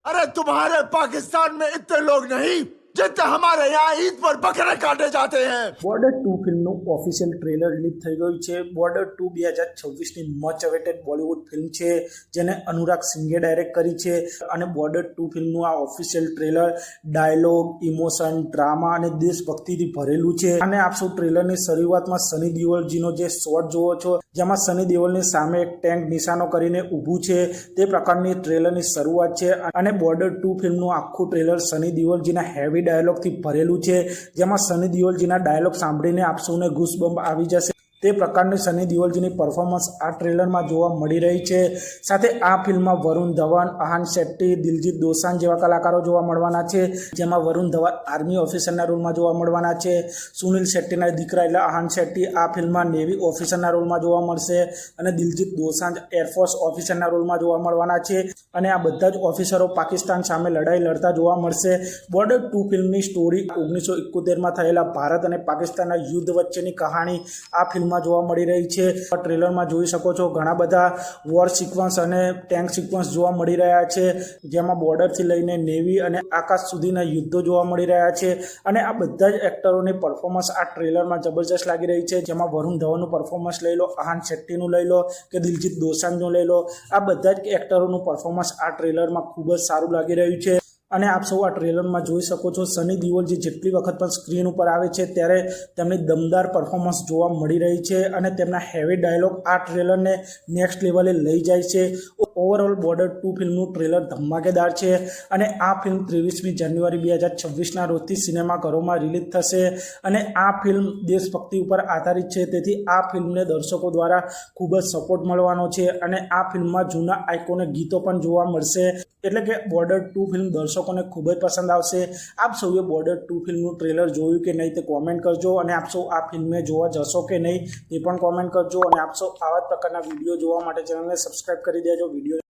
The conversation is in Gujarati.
अरे तुम्हारे पाकिस्तान में इतने लोग नहीं जितने हमारे यहाँ ईद पर बकरे काटे जाते हैं। બોર્ડર 2 ફિલ્મનું ઓફિશિયલ ટ્રેલર રિલીઝ થઈ ગયું છે। બોર્ડર 2 2026ની મચ અવેટેડ બોલિવૂડ ફિલ્મ છે જેને અનુરાગ સિંઘે ડાયરેક્ટ કરી છે અને બોર્ડર 2 ફિલ્મનું આ official trailer dialogue, emotion, drama અને દેશભક્તિથી ભરેલું છે। અને આપ સૌ ટ્રેલરની શરૂઆતમાં સની દેઓલજીનો જે શોટ જોવો છો જેમાં સની દેઓલની સામે એક ટેન્ક નિશાનો કરીને ઊભું છે તે પ્રકારની ટ્રેલરની શરૂઆત છે। અને બોર્ડર 2 ફિલ્મનું આખું ટ્રેલર સની દેઓલજીના હેવી ડાયલોગથી ભરેલું છે જેમાં સની દેઓલજીના ડાયલોગ સાંભળીને આપ સૌને ગૂસબમ્પ આવી જશે તે પ્રકારની સની દેઓલજીની પરફોર્મન્સ આ ટ્રેલરમાં જોવા મળી રહી છે। સાથે આ ફિલ્મમાં વરુણ ધવન, આહાન શેટ્ટી, દિલજીત દોસાંઝ જેવા કલાકારો જોવા મળવાના છે જેમાં વરુણ ધવન આર્મી ઓફિસરના રોલમાં જોવા મળવાના છે। સુનિલ શેટ્ટીના દીકરા એટલે આહાન શેટ્ટી આ ફિલ્મમાં નેવી ઓફિસરના રોલમાં જોવા મળશે અને દિલજીત દોસાંઝ એરફોર્સ ઓફિસરના રોલમાં જોવા મળવાના છે અને આ બધા જ ઓફિસરો પાકિસ્તાન સામે લડાઈ લડતા જોવા મળશે। બોર્ડર 2 ફિલ્મની સ્ટોરી 1971માં થયેલા ભારત અને પાકિસ્તાનના યુદ્ધ વચ્ચેની કહાણી આ ફિલ્મ જોવા મળી રહી છે। ટ્રેલરમાં જોઈ શકો છો ઘણા બધા વોર સિક્વન્સ અને ટેન્ક સિક્વન્સ જોવા મળી રહ્યા છે જેમાં બોર્ડરથી લઈને નેવી અને આકાશ સુધીના યુદ્ધો જોવા મળી રહ્યા છે અને આ બધા જ એક્ટરોની પરફોર્મન્સ આ ટ્રેલરમાં જબરજસ્ત લાગી રહી છે જેમાં વરુણ ધવનનું પરફોર્મન્સ લઈ લો, આહાન શેટ્ટીનું લઈ લો કે દિલજીત દોસાંઝનું લઈ લો, આ બધા જ એક્ટરોનું પરફોર્મન્સ આ ટ્રેલરમાં ખૂબ જ સારું લાગી રહ્યું છે। અને આપ સૌ આ ટ્રેલરમાં જોઈ શકો છો સની દેઓલજી જેટલી વખત પણ સ્ક્રીન ઉપર આવે છે ત્યારે તેમની દમદાર પરફોર્મન્સ જોવા મળી રહી છે અને તેમના હેવી ડાયલોગ આ ટ્રેલરને નેક્સ્ટ લેવલે લઈ જાય છે। ઓવરઓલ બોર્ડર 2 ફિલ્મનું ટ્રેલર ધમાકેદાર છે અને આ ફિલ્મ 23મી જાન્યુઆરી 2026ના રોજથી સિનેમાઘરોમાં રિલીઝ થશે અને આ ફિલ્મ દેશભક્તિ ઉપર આધારિત છે તેથી આ ફિલ્મને દર્શકો દ્વારા ખૂબ જ સપોર્ટ મળવાનો છે અને આ ફિલ્મમાં જૂના આઇકોનિક ગીતો પણ જોવા મળશે એટલે કે બોર્ડર 2 ફિલ્મ દર્શકોને ખૂબ જ પસંદ આવશે। આપ સૌએ બોર્ડર 2 ફિલ્મનું ટ્રેલર જોયું કે નહીં તે કોમેન્ટ કરજો અને આપ સૌ આ ફિલ્મને જોવા જશો કે નહીં તે પણ કોમેન્ટ કરજો અને આપ સૌ આવા જ પ્રકારના વિડીયો જોવા માટે ચેનલને સબસ્ક્રાઇબ કરી દેજો। વિડીયો